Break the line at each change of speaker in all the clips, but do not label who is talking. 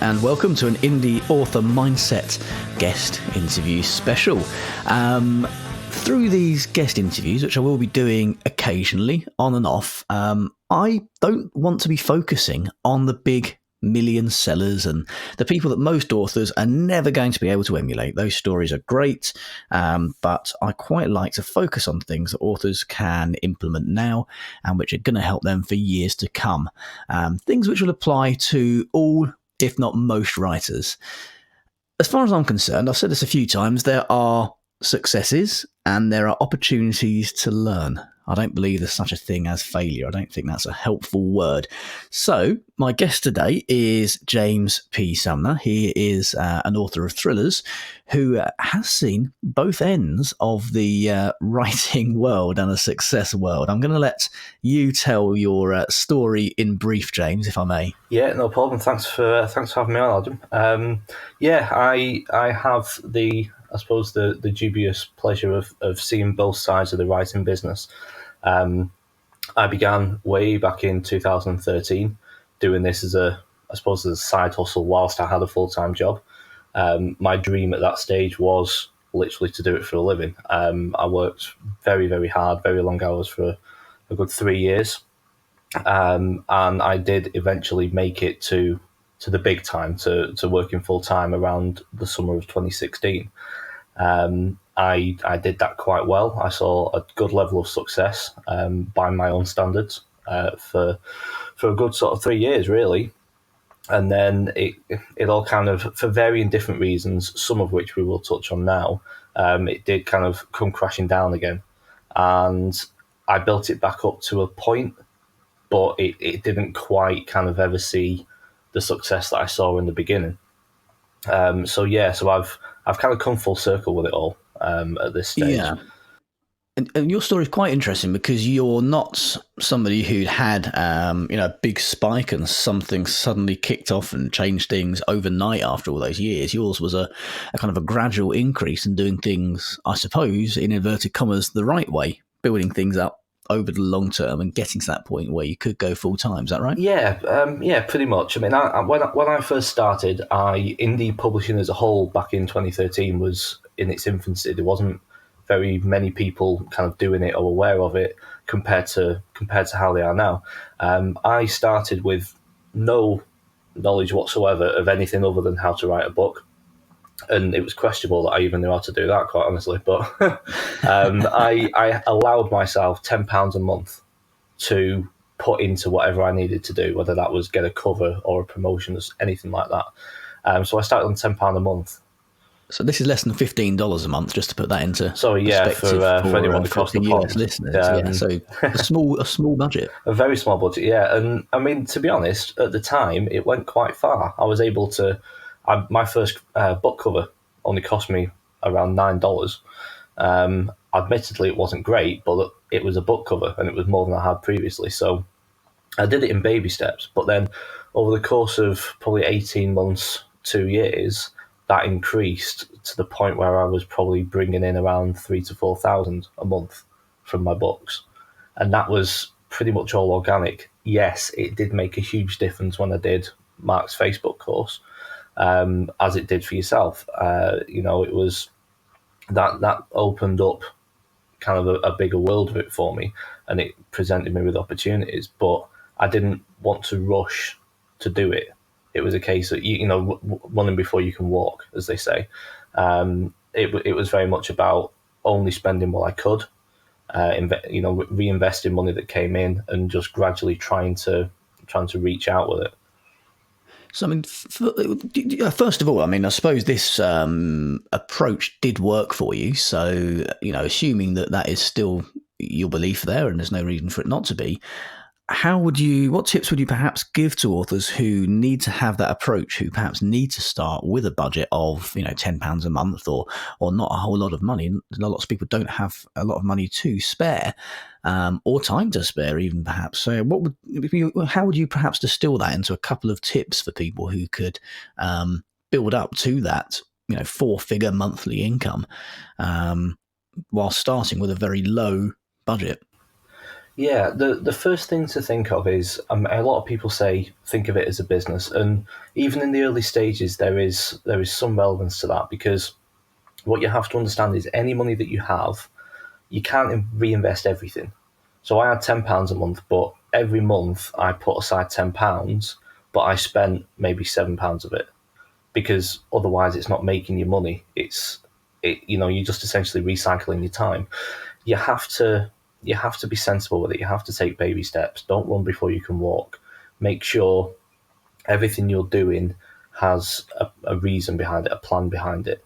and welcome to an Indie Author Mindset guest interview special. Through these guest interviews, which I will be doing occasionally on and off, I don't want to be focusing on the big million sellers and the people that most authors are never going to be able to emulate. Those stories are great, but I quite like to focus on things that authors can implement now and which are going to help them for years to come. Things which will apply to all, if not most, writers. As far as I'm concerned, I've said this a few times, there are successes and there are opportunities to learn. I don't believe there's such a thing as failure. I don't think that's a helpful word. So my guest today is James P Sumner. He is an author of thrillers who has seen both ends of the writing world and a success world. I'm going to let you tell your story in brief, James, if I may.
Yeah, no problem. Thanks for having me on, Adam. I have the dubious pleasure of seeing both sides of the writing business. I began way back in 2013 doing this as a side hustle whilst I had a full-time job. My dream at that stage was literally to do it for a living. I worked very, very hard, very long hours for a good 3 years. And I did eventually make it to the big time, to working full-time around the summer of 2016. I did that quite well. I saw a good level of success by my own standards for a good sort of 3 years, really. And then it all kind of, for varying different reasons, some of which we will touch on now, it did kind of come crashing down again. And I built it back up to a point, but it didn't quite kind of ever see the success that I saw in the beginning. So I've kind of come full circle with it all at this stage.
Yeah. And your story is quite interesting because you're not somebody who'd had a big spike and something suddenly kicked off and changed things overnight after all those years. Yours was a kind of a gradual increase in doing things, I suppose, in inverted commas, the right way, building things up over the long term and getting to that point where you could go full time. Is that right?
Yeah, pretty much. I mean, when I first started, indie publishing as a whole back in 2013 was in its infancy. There wasn't very many people kind of doing it or aware of it compared to how they are now. I started with no knowledge whatsoever of anything other than how to write a book. And it was questionable that I even knew how to do that, quite honestly. But I allowed myself £10 a month to put into whatever I needed to do, whether that was get a cover or a promotion or anything like that. So I started on £10 a month.
So this is less than $15 a month, just to put that into
perspective for anyone across the pond.
US listeners. So a small budget.
A very small budget, yeah. And I mean, to be honest, at the time, it went quite far. I was able to... my first book cover only cost me around $9. Admittedly, it wasn't great, but it was a book cover and it was more than I had previously. So I did it in baby steps. But then over the course of probably 18 months, 2 years, that increased to the point where I was probably bringing in around $3,000 to $4,000 a month from my books. And that was pretty much all organic. Yes, it did make a huge difference when I did Mark's Facebook course. As it did for yourself. It was that opened up kind of a bigger world of it for me, and it presented me with opportunities, but I didn't want to rush to do it. It was a case of, running before you can walk, as they say. It was very much about only spending what I could, reinvesting money that came in and just gradually trying to reach out with it.
So, I mean, first of all, I mean, I suppose this approach did work for you. So, assuming that is still your belief there and there's no reason for it not to be, what tips would you perhaps give to authors who need to have that approach, who perhaps need to start with a budget of, £10 a month or not a whole lot of money? Lots of people don't have a lot of money to spare, or time to spare even perhaps. So how would you perhaps distill that into a couple of tips for people who could build up to that, 4-figure monthly income while starting with a very low budget?
Yeah, the first thing to think of is a lot of people say think of it as a business, and even in the early stages, there is some relevance to that because what you have to understand is any money that you have, you can't reinvest everything. So I had £10 a month, but every month I put aside £10, but I spent maybe £7 of it because otherwise it's not making you money. You're just essentially recycling your time. You have to you have to be sensible with it. You have to take baby steps. Don't run before you can walk. Make sure everything you're doing has a reason behind it, a plan behind it.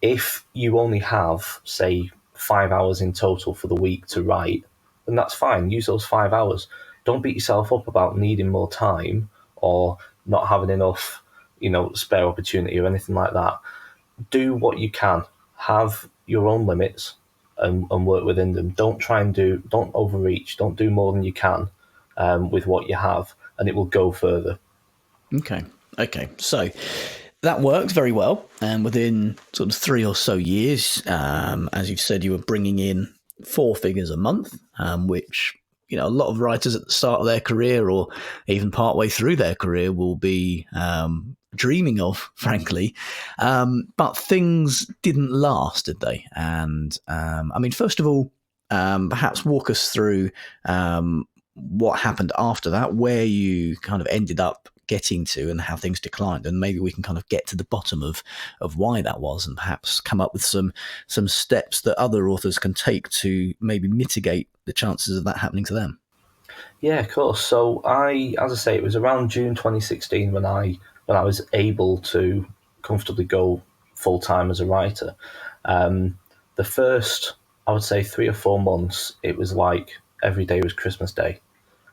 If you only have, say, 5 hours in total for the week to write, then that's fine. Use those 5 hours. Don't beat yourself up about needing more time or not having enough, spare opportunity or anything like that. Do what you can. Have your own limits and work within them. Don't overreach. Don't do more than you can with what you have, and it will go further.
Okay. Okay. So that worked very well. And within sort of 3 or so years, as you've said, you were bringing in four figures a month, which, a lot of writers at the start of their career or even partway through their career will be dreaming of, frankly. But things didn't last, did they? And first of all, perhaps walk us through what happened after that, where you kind of ended up getting to and how things declined, and maybe we can kind of get to the bottom of why that was, and perhaps come up with some steps that other authors can take to maybe mitigate the chances of that happening to them.
Yeah, of course. So as I say, it was around June 2016 when I was able to comfortably go full time as a writer. The first, I would say, 3 or 4 months, it was like every day was Christmas Day.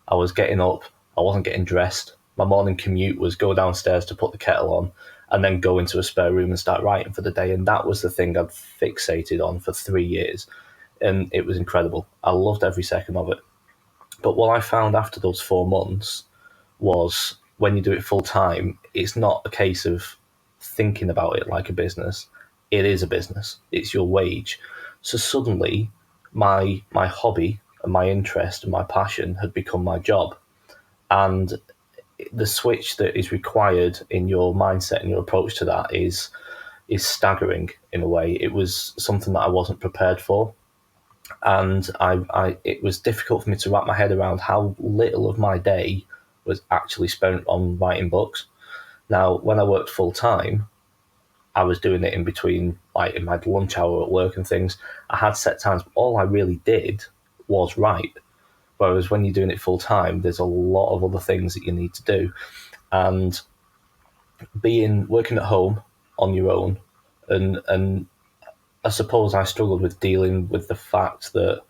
I was getting up, I wasn't getting dressed. My morning commute was go downstairs to put the kettle on and then go into a spare room and start writing for the day. And that was the thing I'd fixated on for 3 years. And it was incredible. I loved every second of it. But what I found after those 4 months was when you do it full time, it's not a case of thinking about it like a business. It is a business. It's your wage. So suddenly my hobby and my interest and my passion had become my job. And the switch that is required in your mindset and your approach to that is staggering in a way. It was something that I wasn't prepared for, and it was difficult for me to wrap my head around how little of my day was actually spent on writing books. Now, when I worked full time, I was doing it in between, like in my lunch hour at work and things. I had set times, but all I really did was write. Whereas when you're doing it full time, there's a lot of other things that you need to do. And working at home on your own, and I suppose I struggled with dealing with the fact that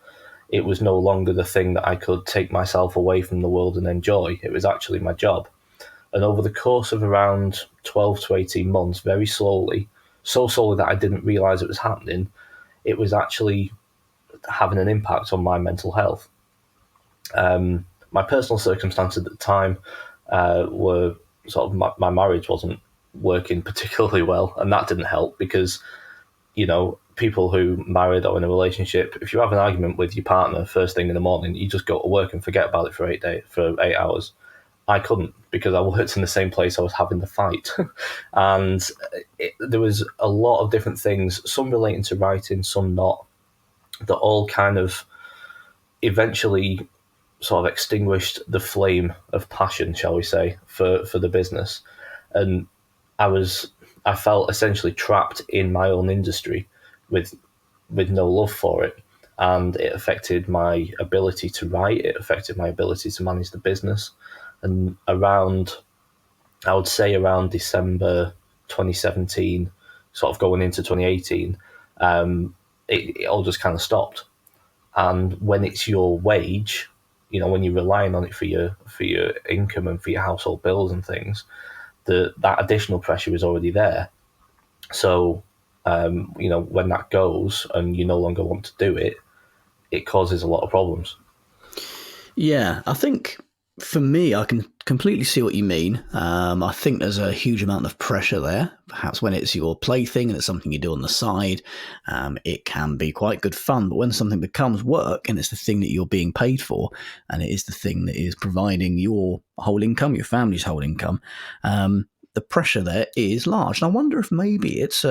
it was no longer the thing that I could take myself away from the world and enjoy. It was actually my job. And over the course of around 12 to 18 months, very slowly, so slowly that I didn't realize it was happening, it was actually having an impact on my mental health. My personal circumstances at the time were sort of my marriage wasn't working particularly well, and that didn't help because people who married or in a relationship, if you have an argument with your partner first thing in the morning, you just go to work and forget about it for 8 hours. I couldn't because I worked in the same place I was having the fight. And there was a lot of different things, some relating to writing, some not, that all kind of eventually sort of extinguished the flame of passion, shall we say, for the business. And I felt essentially trapped in my own industry with no love for it. And it affected my ability to write, it affected my ability to manage the business. And I would say around December 2017, sort of going into 2018, it all just kind of stopped. And when it's your wage, when you're relying on it for your income and for your household bills and things, that additional pressure is already there. So, when that goes and you no longer want to do it, it causes a lot of problems.
Yeah, I think for me, I can completely see what you mean. I think there's a huge amount of pressure there. Perhaps when it's your plaything and it's something you do on the side, it can be quite good fun. But when something becomes work and it's the thing that you're being paid for, and it is the thing that is providing your whole income, your family's whole income, the pressure there is large. And I wonder if maybe it's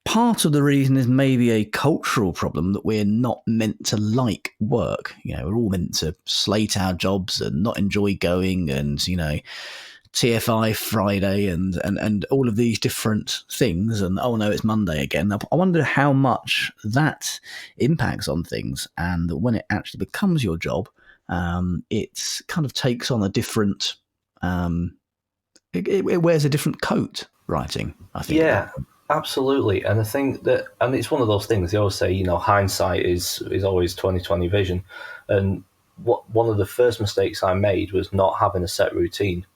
part of the reason is maybe a cultural problem that we're not meant to like work. We're all meant to slate our jobs and not enjoy going, and TFI Friday and all of these different things. And oh no, it's Monday again. I wonder how much that impacts on things, and when it actually becomes your job, it kind of takes on a different. It wears a different coat. Writing, I think.
Yeah, absolutely. And I think that, and it's one of those things they always say, hindsight is always 20/20 vision. And one of the first mistakes I made was not having a set routine.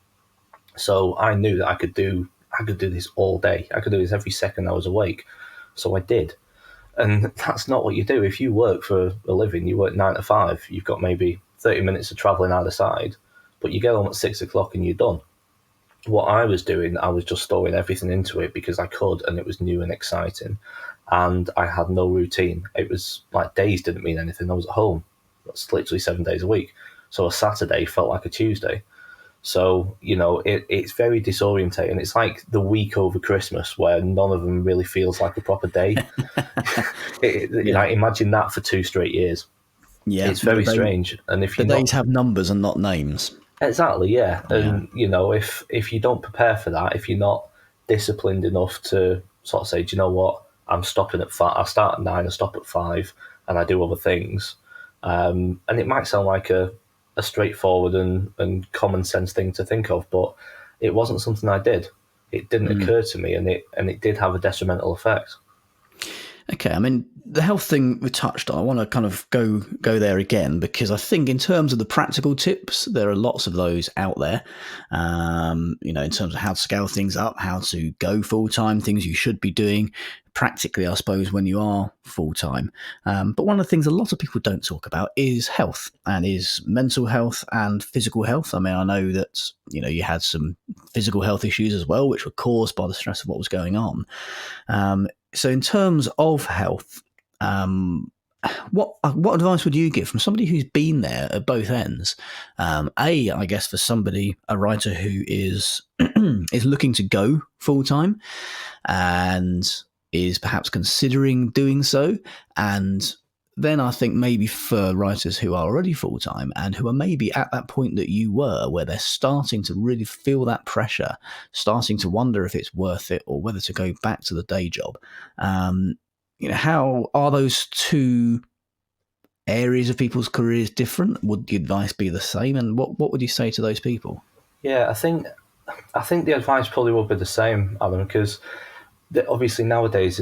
So I knew that I could do this all day. I could do this every second I was awake. So I did. And that's not what you do. If you work for a living, you work 9 to 5, you've got maybe 30 minutes of traveling either side, but you get home at 6 o'clock and you're done. What I was doing, I was just throwing everything into it because I could, and it was new and exciting, and I had no routine. It was like days didn't mean anything. I was at home. That's literally 7 days a week. So a Saturday felt like a Tuesday. So, it's very disorientating. It's like the week over Christmas where none of them really feels like a proper day. Imagine that for 2 straight years.
Yeah,
it's very strange. And if
the days have numbers and not names.
Exactly, yeah. And, if you don't prepare for that, if you're not disciplined enough to sort of say, do you know what, I'm stopping at 5, I start at 9, I stop at 5, and I do other things. And it might sound like a straightforward and common sense thing to think of, but it wasn't something I did. It didn't occur to me, and it did have a detrimental effect.
Okay, I mean, the health thing we touched on, I want to kind of go there again, because I think in terms of the practical tips, there are lots of those out there, in terms of how to scale things up, how to go full-time, things you should be doing practically, I suppose, when you are full-time. But one of the things a lot of people don't talk about is health, and is mental health and physical health. I mean, I know that, you had some physical health issues as well, which were caused by the stress of what was going on. So in terms of health, what advice would you give from somebody who's been there at both ends? I guess for a writer who is is looking to go full time and is perhaps considering doing so, and then I think maybe for writers who are already full time and who are maybe at that point that you were, where they're starting to really feel that pressure, starting to wonder if it's worth it or whether to go back to the day job. How are those two areas of people's careers different? Would the advice be the same? And what would you say to those people?
Yeah, I think the advice probably will be the same, Adam, because obviously nowadays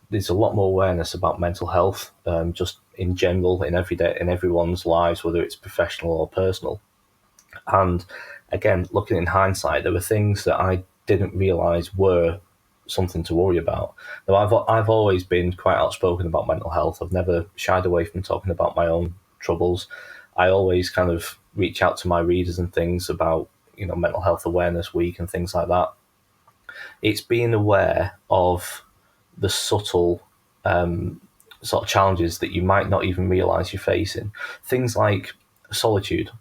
there's a lot more awareness about mental health, just in general, in everyone's lives, whether it's professional or personal. And again, looking in hindsight, there were things that I didn't realise were something to worry about. Now, I've always been quite outspoken about mental health. I've never shied away from talking about my own troubles. I always kind of reach out to my readers and things about, Mental Health Awareness Week and things like that. It's being aware of the subtle sort of challenges that you might not even realise you're facing. Things like solitude.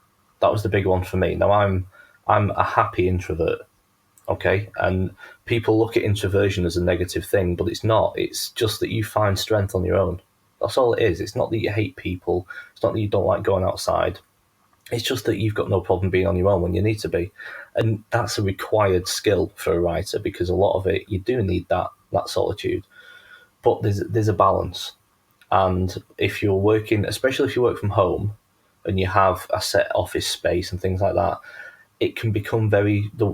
That was the big one for me. Now, I'm a happy introvert, okay? And people look at introversion as a negative thing, but it's not. It's just that you find strength on your own. That's all it is. It's not that you hate people. It's not that you don't like going outside. It's just that you've got no problem being on your own when you need to be. And that's a required skill for a writer, because a lot of it, you do need that solitude. But there's a balance. And if you're working, especially if you work from home and you have a set office space and things like that, it can become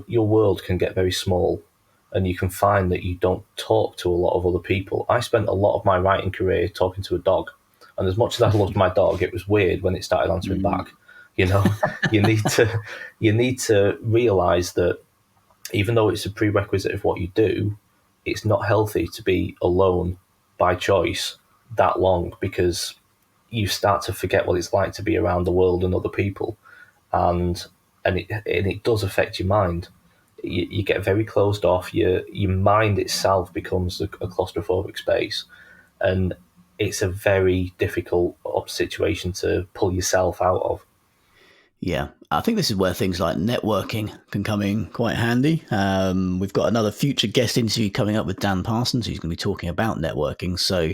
your world can get very small, and you can find that you don't talk to a lot of other people. I spent a lot of my writing career talking to a dog. And as much as I loved my dog, it was weird when it started answering back. You need to realize that even though it's a prerequisite of what you do, it's not healthy to be alone by choice that long, because you start to forget what it's like to be around the world and other people. and it does affect your mind. You get very closed off. Your mind itself becomes a claustrophobic space, and it's a very difficult situation to pull yourself out of.
Yeah, I think this is where things like networking can come in quite handy. We've got another future guest interview coming up with Dan Parsons, who's going to be talking about networking. So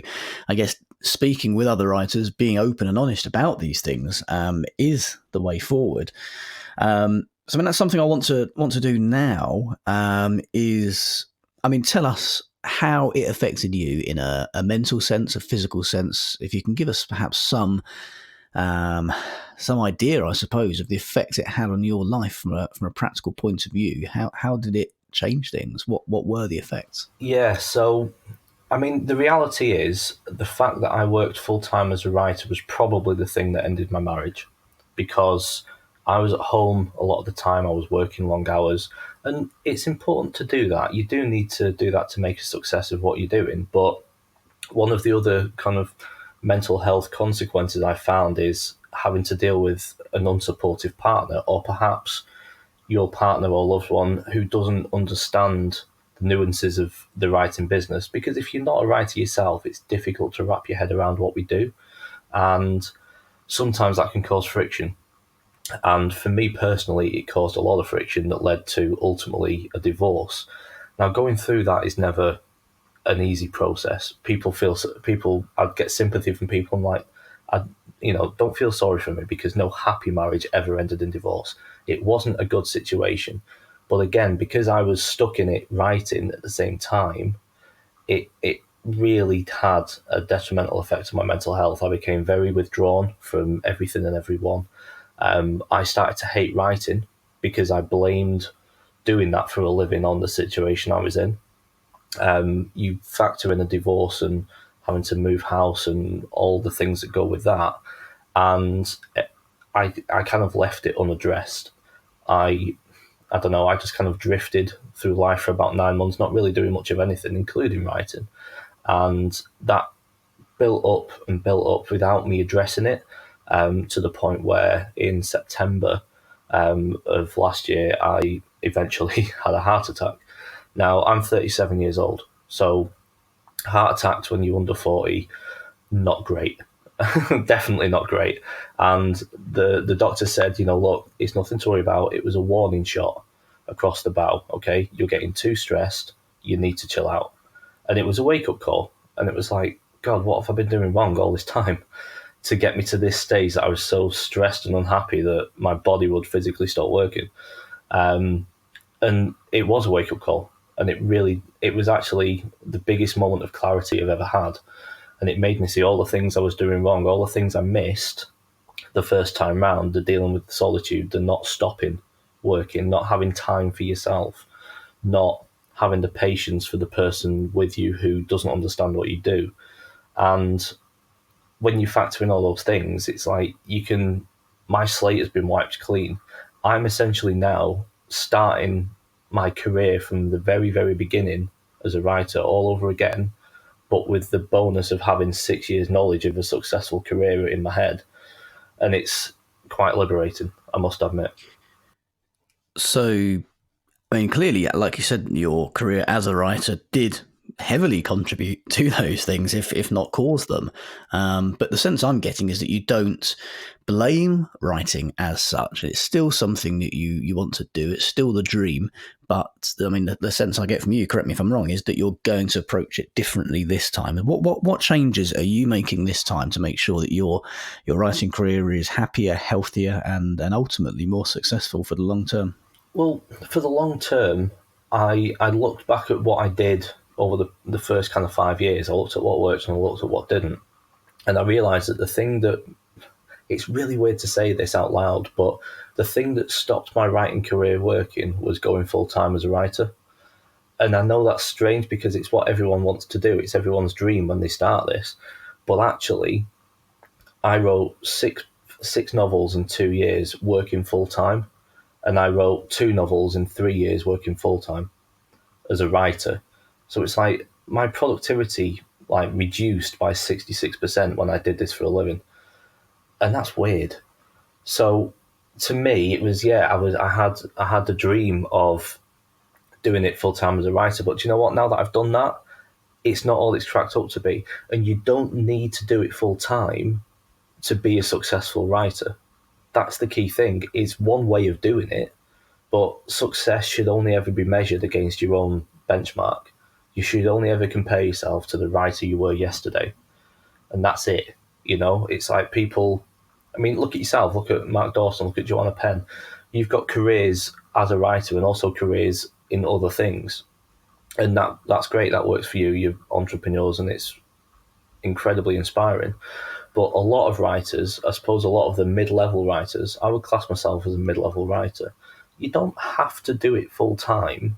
I guess speaking with other writers, being open and honest about these things is the way forward. So I mean, that's something I want to do now. Tell us how it affected you in a mental sense, a physical sense. If you can give us perhaps um, some idea, I suppose, of the effect it had on your life from a practical point of view. How did it change things? What were the effects?
Yeah, so I mean, the reality is the fact that I worked full time as a writer was probably the thing that ended my marriage, because I was at home a lot of the time. I was working long hours, and it's important to do that. You do need to do that to make a success of what you're doing. But one of the other kind of mental health consequences I found is having to deal with an unsupportive partner, or perhaps your partner or loved one who doesn't understand the nuances of the writing business. Because if you're not a writer yourself, it's difficult to wrap your head around what we do. And sometimes that can cause friction. And for me personally, it caused a lot of friction that led to ultimately a divorce. Now, going through that is never an easy process. I'd get sympathy from people. I'm like, I, don't feel sorry for me, because no happy marriage ever ended in divorce. It wasn't a good situation. But again, because I was stuck in it writing at the same time, it really had a detrimental effect on my mental health. I became very withdrawn from everything and everyone. I started to hate writing because I blamed doing that for a living on the situation I was in. You factor in a divorce and having to move house and all the things that go with that, and I kind of left it unaddressed. I don't know. I just kind of drifted through life for about 9 months, not really doing much of anything, including writing, and that built up and built up without me addressing it, to the point where in September of last year, I eventually had a heart attack. Now, I'm 37 years old, so heart attacks when you're under 40, not great. Definitely not great. And the doctor said, look, it's nothing to worry about. It was a warning shot across the bow. Okay, you're getting too stressed. You need to chill out. And it was a wake-up call. And it was like, God, what have I been doing wrong all this time to get me to this stage that I was so stressed and unhappy that my body would physically stop working? And it was a wake-up call. And it was actually the biggest moment of clarity I've ever had. And it made me see all the things I was doing wrong, all the things I missed the first time round, the dealing with the solitude, the not stopping working, not having time for yourself, not having the patience for the person with you who doesn't understand what you do. And when you factor in all those things, it's like my slate has been wiped clean. I'm essentially now starting my career from the very, very beginning as a writer all over again, but with the bonus of having 6 years' knowledge of a successful career in my head. And it's quite liberating, I must admit.
So, I mean, clearly, like you said, your career as a writer did heavily contribute to those things, if not cause them. But the sense I'm getting is that you don't blame writing as such. It's still something that you want to do. It's still the dream. But I mean, the sense I get from you, correct me if I'm wrong, is that you're going to approach it differently this time. And what changes are you making this time to make sure that your writing career is happier, healthier, and ultimately more successful for the long term?
Well, for the long term, I looked back at what I did over the first kind of 5 years. I looked at what worked and I looked at what didn't. And I realised that the thing that, it's really weird to say this out loud, but the thing that stopped my writing career working was going full-time as a writer. And I know that's strange because it's what everyone wants to do. It's everyone's dream when they start this. But actually, I wrote six novels in 2 years working full-time. And I wrote 2 novels in 3 years working full-time as a writer. So it's like my productivity reduced by 66% when I did this for a living. And that's weird. So to me, it was I had the dream of doing it full time as a writer. But do you know what? Now that I've done that, it's not all it's cracked up to be, and you don't need to do it full time to be a successful writer. That's the key thing. It's one way of doing it, but success should only ever be measured against your own benchmark. You should only ever compare yourself to the writer you were yesterday, and that's it. It's like people. I mean, look at yourself. Look at Mark Dawson. Look at Joanna Penn. You've got careers as a writer and also careers in other things, and that's great. That works for you. You're entrepreneurs, and it's incredibly inspiring. But a lot of writers, I suppose, a lot of the mid-level writers, I would class myself as a mid-level writer. You don't have to do it full time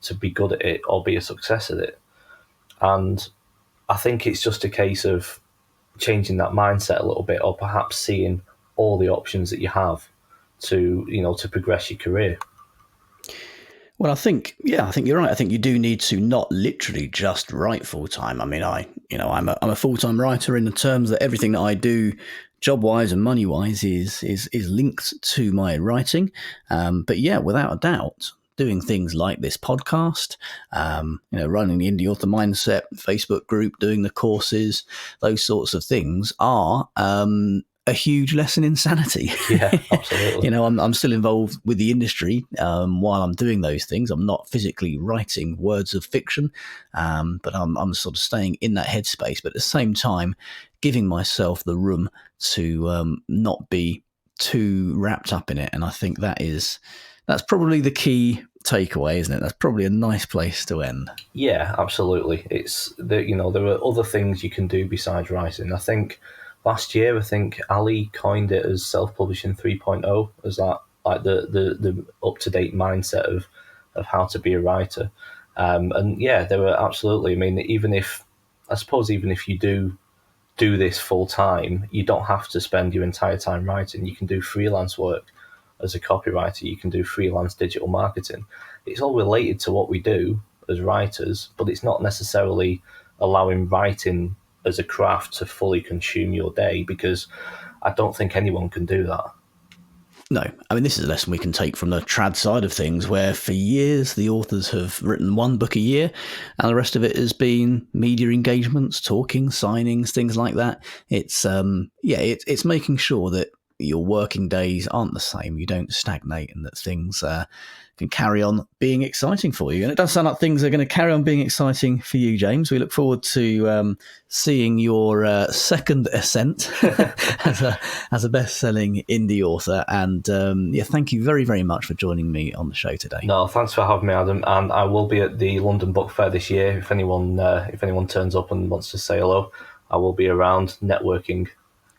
to be good at it or be a success at it. And I think it's just a case of changing that mindset a little bit, or perhaps seeing all the options that you have to progress your career.
Well, I think you're right. I think you do need to not literally just write full time. I mean, I'm a full time writer in the terms that everything that I do, job wise and money wise, is linked to my writing. But yeah, without a doubt, doing things like this podcast, running the Indie Author Mindset Facebook group, doing the courses, those sorts of things are a huge lesson in sanity.
Yeah, absolutely.
I'm still involved with the industry while I'm doing those things. I'm not physically writing words of fiction, but I'm sort of staying in that headspace, but at the same time, giving myself the room to not be too wrapped up in it. And I think that's probably the key takeaway, isn't it? That's probably a nice place to end. Yeah,
absolutely. It's there are other things you can do besides writing. I think last year, Ali coined it as self-publishing 3.0, as that like the up-to-date mindset of how to be a writer. And yeah, there were absolutely. I mean, even if you do this full time, you don't have to spend your entire time writing. You can do freelance work as a copywriter. You can do freelance digital marketing. It's all related to what we do as writers, but it's not necessarily allowing writing as a craft to fully consume your day, because I don't think anyone can do that.
No, I mean, this is a lesson we can take from the trad side of things, where for years the authors have written one book a year and the rest of it has been media engagements, talking, signings, things like that. It's it's making sure that your working days aren't the same, you don't stagnate, and that things can carry on being exciting for you. And it does sound like things are going to carry on being exciting for you, James. We look forward to seeing your second ascent as a best-selling indie author. And thank you very, very much for joining me on the show today.
No, thanks for having me, Adam. And I will be at the London Book Fair this year. If anyone turns up and wants to say hello, I will be around networking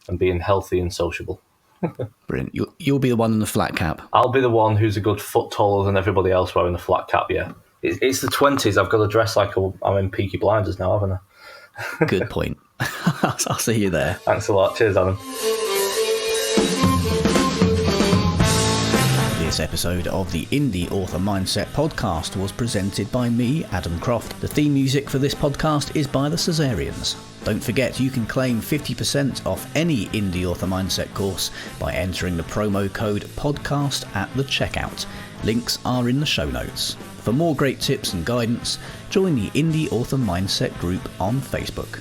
and being healthy and sociable.
Brilliant. You'll be the one in the flat cap.
I'll be the one who's a good foot taller than everybody else wearing the flat cap, yeah. It's the 20s. I've got to dress like I'm in Peaky Blinders now, haven't I?
Good point. I'll see you there.
Thanks a lot. Cheers, Adam.
This episode of the Indie Author Mindset podcast was presented by me, Adam Croft. The theme music for this podcast is by the Caesareans. Don't forget, you can claim 50% off any Indie Author Mindset course by entering the promo code podcast at the checkout. Links are in the show notes. For more great tips and guidance, join the Indie Author Mindset group on Facebook.